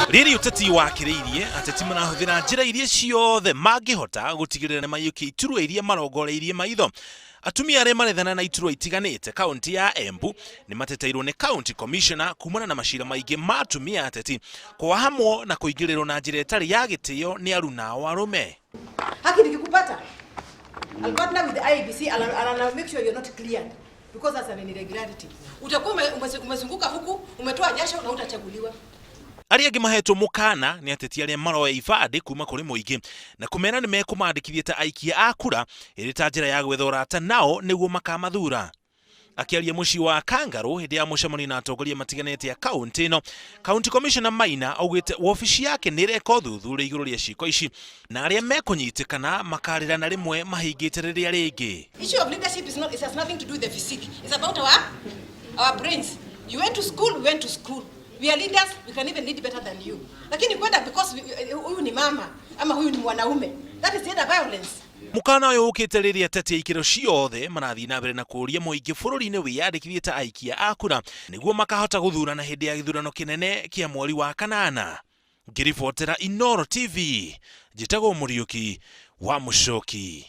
Riri uteti wakiriirie ateti marahuthira njira iria ciothe mangihota gutigirira ni mayuki iturwa iria marongoreirie maitho. Atumia aria marethana na iturwa itiganite kaunti ya Embu ni mateteirwo ni county commissioner kumana na mashira maingi ma atumia ateti kwa hamwe na kuingirirwo na njira itari ya gitio ni aruna wa arume. Haki nikikupata, I'll partner with the IEBC and I'll make sure you're not cleared because that's an irregularity. Utakuwa umezunguka huku, umetoa jasho na utachaguliwa. Aria angi mahetwo mukana ni ateti aria maroya ibande kuma kuri muingi na kumena ni mekumandikithie ta aikia a kura iri ta njira ya gwetha urata nao niguo makamathura. Akiaria muci wa Kangaru hindi ya mucemani na atongoria matiganite ya kaunti ino, County Commissioner Maina augite wabici yake ni reka uthuthuria iguru ria ciiko ici na aria mekunyitikana makarira na rimwe mahingite riria ringi. Issue of leadership it has nothing to do with the physique. It's about our brains. You went to school, we went to school. We are leaders, we can even lead better than you. Lakini kwenda because huyu ni mama ama huyu ni mwanaume. That is gender violence. Mukana uyu ukite riria ateti aikiro ciothe marathi na mbere na kuria muingi bururi-ini wiyandikithie ta aikia a kura niguo makahota guthurana hindi ya githurano kinene kia mweri wa kanana. Ngiribotera Inooro TV, njitagwo Muriuki wa Mucoki.